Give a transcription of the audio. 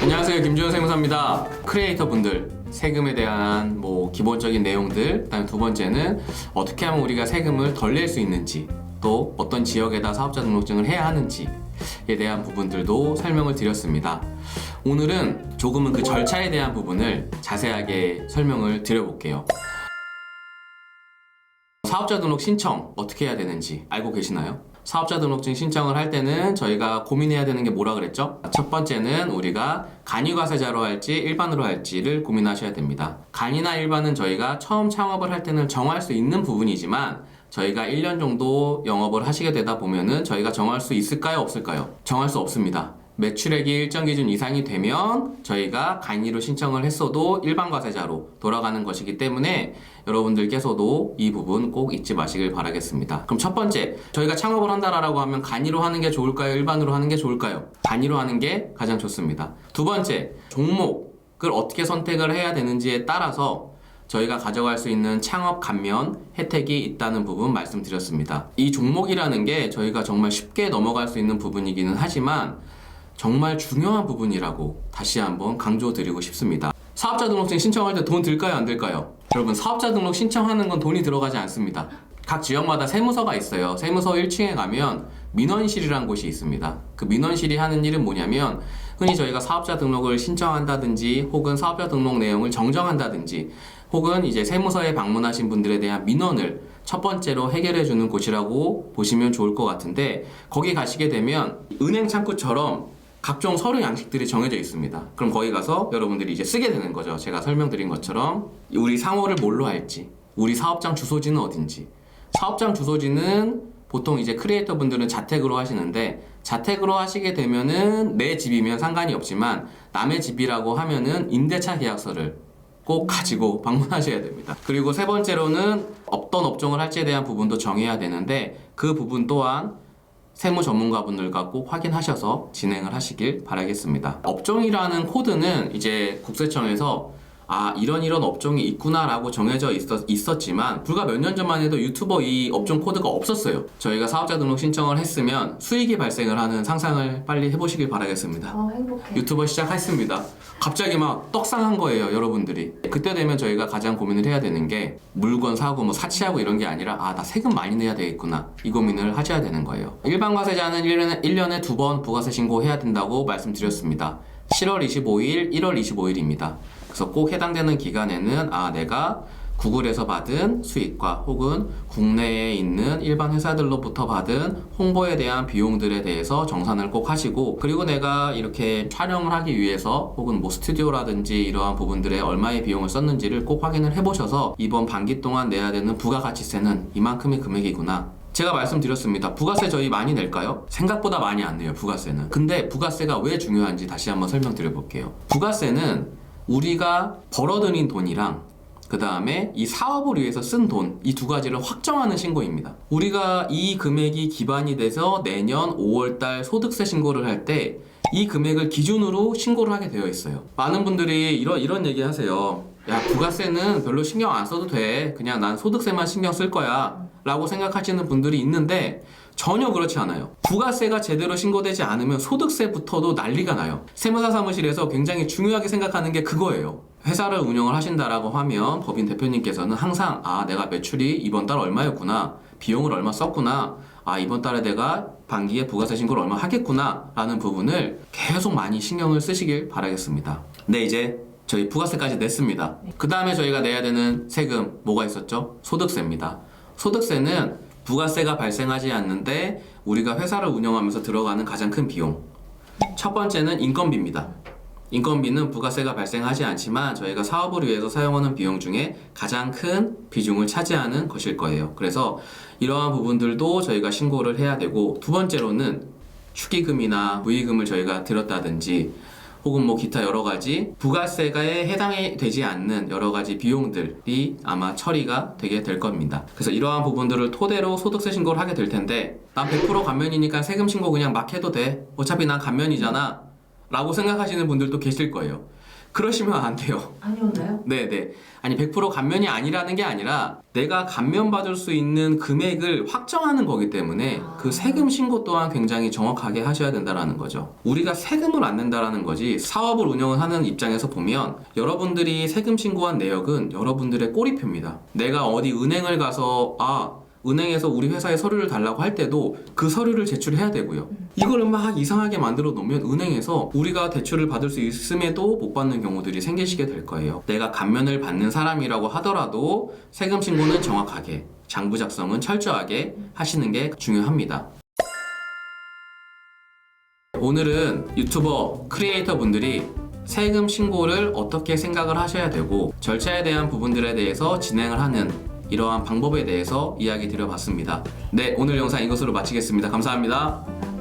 안녕하세요, 김주현 세무사입니다. 크리에이터 분들 세금에 대한 기본적인 내용들, 그다음에 두 번째는 어떻게 하면 우리가 세금을 덜 낼 수 있는지, 또 어떤 지역에다 사업자 등록증을 해야 하는지에 대한 부분들도 설명을 드렸습니다. 오늘은 조금은 그 절차에 대한 부분을 자세하게 설명을 드려볼게요. 사업자 등록 신청 어떻게 해야 되는지 알고 계시나요? 사업자 등록증 신청을 할 때는 저희가 고민해야 되는 게 뭐라 그랬죠? 첫 번째는 우리가 간이과세자로 할지 일반으로 할지를 고민하셔야 됩니다. 간이나 일반은 저희가 처음 창업을 할 때는 정할 수 있는 부분이지만 저희가 1년 정도 영업을 하시게 되다 보면은 저희가 정할 수 있을까요? 없을까요? 정할 수 없습니다. 매출액이 일정 기준 이상이 되면 저희가 간이로 신청을 했어도 일반 과세자로 돌아가는 것이기 때문에 여러분들께서도 이 부분 꼭 잊지 마시길 바라겠습니다. 그럼 첫 번째, 저희가 창업을 한다라고 하면 간이로 하는 게 좋을까요? 일반으로 하는 게 좋을까요? 간이로 하는 게 가장 좋습니다. 두 번째, 종목을 어떻게 선택을 해야 되는지에 따라서 저희가 가져갈 수 있는 창업 감면 혜택이 있다는 부분 말씀드렸습니다. 이 종목이라는 게 저희가 정말 쉽게 넘어갈 수 있는 부분이기는 하지만 정말 중요한 부분이라고 다시 한번 강조드리고 싶습니다. 사업자 등록증 신청할 때 돈 들까요? 안 들까요? 여러분, 사업자 등록 신청하는 건 돈이 들어가지 않습니다. 각 지역마다 세무서가 있어요. 세무서 1층에 가면 민원실이라는 곳이 있습니다. 그 민원실이 하는 일은 뭐냐면 흔히 저희가 사업자 등록을 신청한다든지 혹은 사업자 등록 내용을 정정한다든지 혹은 이제 세무서에 방문하신 분들에 대한 민원을 첫 번째로 해결해주는 곳이라고 보시면 좋을 것 같은데, 거기 가시게 되면 은행 창구처럼 각종 서류 양식들이 정해져 있습니다. 그럼 거기 가서 여러분들이 이제 쓰게 되는 거죠. 제가 설명드린 것처럼 우리 상호를 뭘로 할지, 우리 사업장 주소지는 어딘지. 사업장 주소지는 보통 이제 크리에이터 분들은 자택으로 하시는데, 자택으로 하시게 되면은 내 집이면 상관이 없지만 남의 집이라고 하면은 임대차 계약서를 꼭 가지고 방문하셔야 됩니다. 그리고 세 번째로는 어떤 업종을 할지에 대한 부분도 정해야 되는데, 그 부분 또한 세무 전문가분들과 꼭 확인하셔서 진행을 하시길 바라겠습니다. 업종이라는 코드는 이제 국세청에서 이런 업종이 있구나 라고 정해져 있었지만 불과 몇 년 전만 해도 유튜버 이 업종 코드가 없었어요. 저희가 사업자 등록 신청을 했으면 수익이 발생을 하는 상상을 빨리 해보시길 바라겠습니다. 행복해. 유튜버 시작했습니다. 갑자기 막 떡상한 거예요, 여러분들이. 그때 되면 저희가 가장 고민을 해야 되는 게 물건 사고 사치하고 이런 게 아니라 나 세금 많이 내야 되겠구나, 이 고민을 하셔야 되는 거예요. 일반 과세자는 1년에 2번 부가세 신고해야 된다고 말씀드렸습니다. 7월 25일, 1월 25일입니다. 그래서 꼭 해당되는 기간에는 내가 구글에서 받은 수익과 혹은 국내에 있는 일반 회사들로부터 받은 홍보에 대한 비용들에 대해서 정산을 꼭 하시고, 그리고 내가 이렇게 촬영을 하기 위해서 혹은 스튜디오라든지 이러한 부분들에 얼마의 비용을 썼는지를 꼭 확인을 해보셔서 이번 반기 동안 내야 되는 부가가치세는 이만큼의 금액이구나. 제가 말씀드렸습니다. 부가세 저희 많이 낼까요? 생각보다 많이 안 내요, 부가세는. 근데 부가세가 왜 중요한지 다시 한번 설명드려볼게요. 부가세는 우리가 벌어들인 돈이랑 그 다음에 이 사업을 위해서 쓴 돈, 이 두 가지를 확정하는 신고입니다. 우리가 이 금액이 기반이 돼서 내년 5월달 소득세 신고를 할 때 이 금액을 기준으로 신고를 하게 되어 있어요. 많은 분들이 이런 얘기 하세요. 야, 부가세는 별로 신경 안 써도 돼, 그냥 난 소득세만 신경 쓸 거야 라고 생각하시는 분들이 있는데 전혀 그렇지 않아요. 부가세가 제대로 신고되지 않으면 소득세부터도 난리가 나요. 세무사 사무실에서 굉장히 중요하게 생각하는 게 그거예요. 회사를 운영을 하신다라고 하면 법인 대표님께서는 항상 내가 매출이 이번 달 얼마였구나, 비용을 얼마 썼구나, 이번 달에 내가 반기에 부가세 신고를 얼마 하겠구나 라는 부분을 계속 많이 신경을 쓰시길 바라겠습니다. 네, 이제 저희 부가세까지 냈습니다. 그 다음에 저희가 내야 되는 세금 뭐가 있었죠? 소득세입니다. 소득세는 부가세가 발생하지 않는데 우리가 회사를 운영하면서 들어가는 가장 큰 비용, 첫 번째는 인건비입니다. 인건비는 부가세가 발생하지 않지만 저희가 사업을 위해서 사용하는 비용 중에 가장 큰 비중을 차지하는 것일 거예요. 그래서 이러한 부분들도 저희가 신고를 해야 되고, 두 번째로는 축의금이나 무의금을 저희가 들였다든지 혹은 기타 여러 가지 부가세가에 해당이 되지 않는 여러 가지 비용들이 아마 처리가 되게 될 겁니다. 그래서 이러한 부분들을 토대로 소득세 신고를 하게 될 텐데, 난 100% 감면이니까 세금 신고 그냥 막 해도 돼, 어차피 난 감면이잖아 라고 생각하시는 분들도 계실 거예요. 그러시면 안 돼요. 아니었나요? 네네. 아니 100% 감면이 아니라는 게 아니라 내가 감면받을 수 있는 금액을 확정하는 거기 때문에 그 세금 신고 또한 굉장히 정확하게 하셔야 된다는 거죠. 우리가 세금을 안 낸다라는 거지 사업을 운영을 하는 입장에서 보면 여러분들이 세금 신고한 내역은 여러분들의 꼬리표입니다. 내가 어디 은행을 가서 은행에서 우리 회사에 서류를 달라고 할 때도 그 서류를 제출해야 되고요. 이걸 막 이상하게 만들어 놓으면 은행에서 우리가 대출을 받을 수 있음에도 못 받는 경우들이 생기시게 될 거예요. 내가 감면을 받는 사람이라고 하더라도 세금 신고는 정확하게, 장부 작성은 철저하게 하시는 게 중요합니다. 오늘은 유튜버, 크리에이터 분들이 세금 신고를 어떻게 생각을 하셔야 되고 절차에 대한 부분들에 대해서 진행을 하는 이러한 방법에 대해서 이야기 드려봤습니다. 네, 오늘 영상 이것으로 마치겠습니다. 감사합니다.